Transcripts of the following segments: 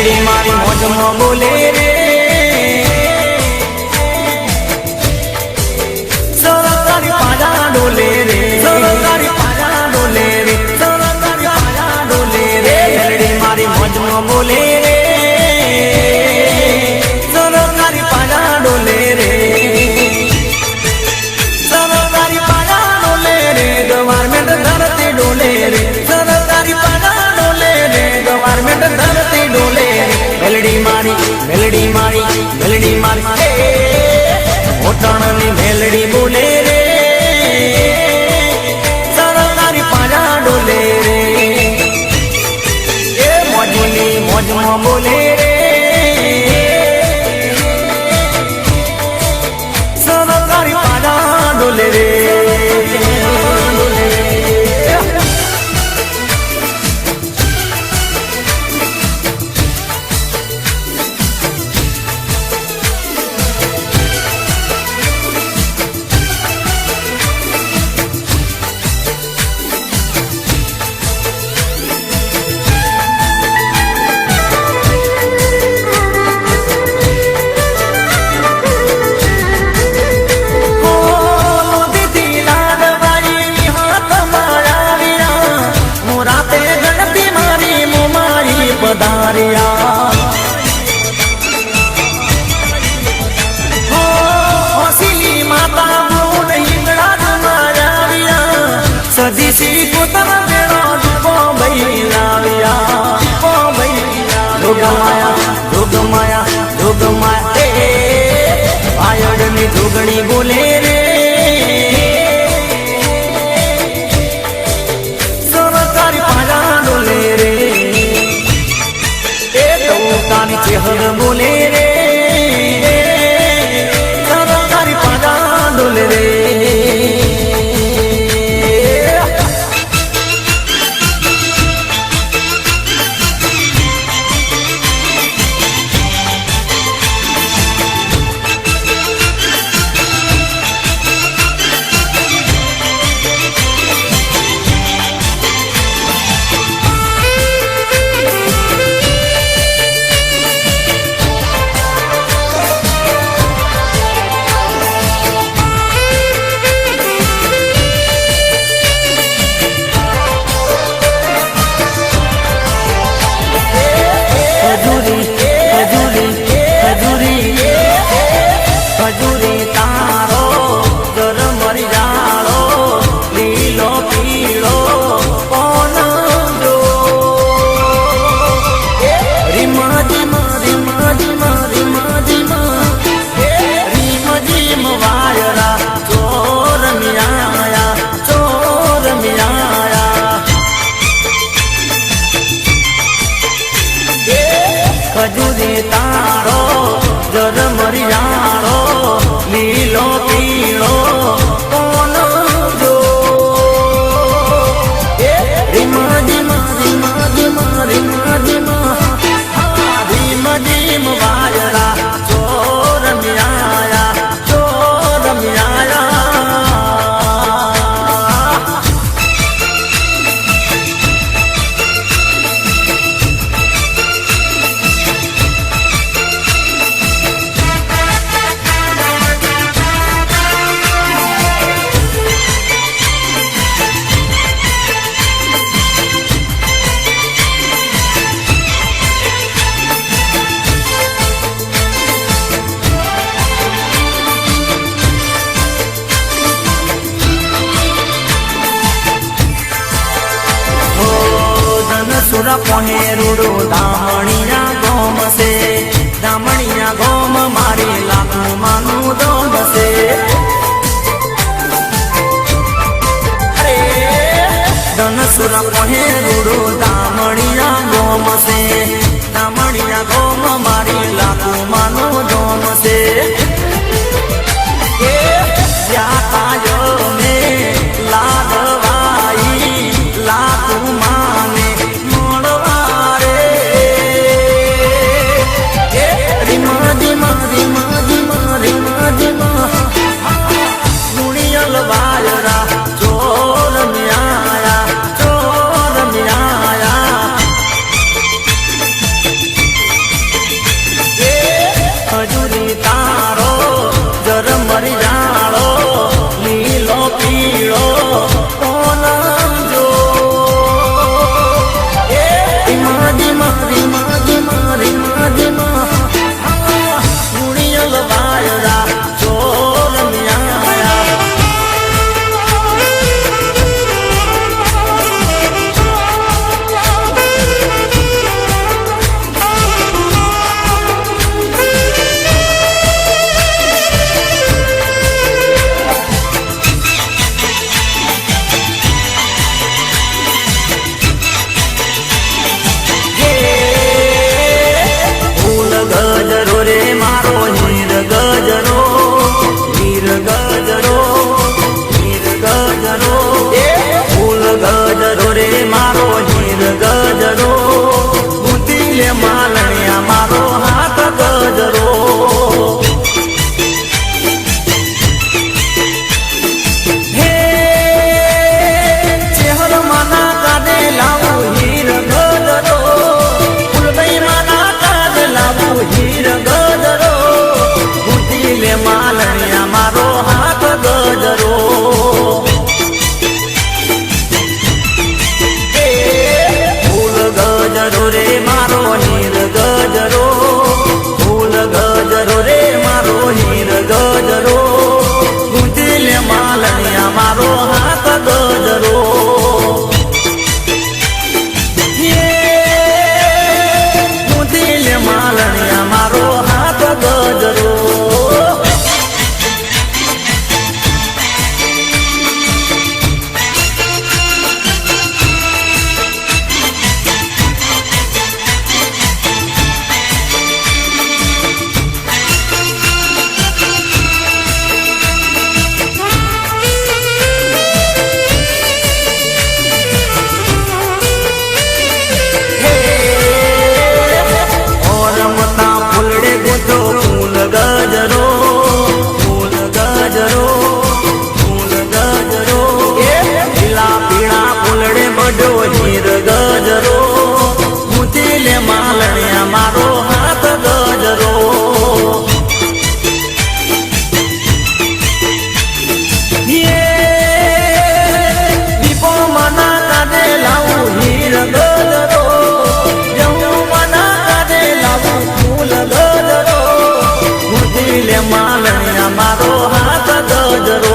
મેલડી મારી મોજમાં બોલે રે સરકારી પાડા ડોલે રે સરકારી પાડા ડોલે રે સરકારી પાડા ડોલે રે મેલડી મારી મોજમાં બોલે રે સરકારી પાડા ડોલે રે સરકારી પાડા ડોલે રે ગવર્મેન્ટ ધરતી ડોલે રે સરકારી પાડા ડોલે રે ગવર્મેન્ટ ધરતી ડોલે રે મેલડી મારી મેલડી મારી મેલડી મારી ઓટણની મેલડી બોલે રે સરકારી પાડા ડોલે રે એ મોજની મોજમાં બોલે રે સરકારી પાડા ડોલે રે સદીસી પોતાના મેળો બોમ્બઈ લાવ્યા બોમ્બઈ જોગમાયા જોગમાયા જોગમાયા આયડની જોગણી બોલે રે સરકારી પાડા ડોલે રે એ ટોકાની ચેહર બોલે રે સરકારી પાડા ડોલે રે ખજૂરી તારો જર મરિયાળો લીલો પીળો કોણ જો રીમા ધીમા ધીમા ધીમા રીમા ધીમા ધીમ ધીમ વાયરા ચોર મ્યાયા ચોર મ્યાયા સુરા કોને રૂડો દામણિયા ગોમ છે દામણિયા ગોમ મારી લાખું માનું દોમ છે અરે ધન સુરા કોને રૂડો દામણિયા ગોમ છે દામણિયા ગોમ મારી લાખું માનું દોમ છે ને લાગવાઈ લાખું માને વાયરા ચોર મ્યાયા ચોર મ્યાયા રે મારો હીર ગજરો ફૂલ ગજરો રે મારો હીર ગજરો ગુંથી લે માલણિયા મારો હાથ ગજરો ગુંથી લે માલણિયા મારો હાથ ગજરો હીર ગજરો ગુંથી લે માલણિયા મારો હાથ ગજરો દીપો મના કાઢે લાવું હીર ગજરો જવું મના કાઢે લાવું ફૂલ ગજરો ગુંથી લે માલણિયા મારો હાથ ગજરો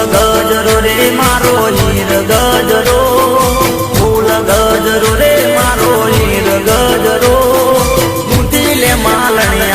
ગજરો રે મારો હીર ગજરો ફૂલ ગજરો રે મારો હીર ગજરો ગુંથી લે માલણિયા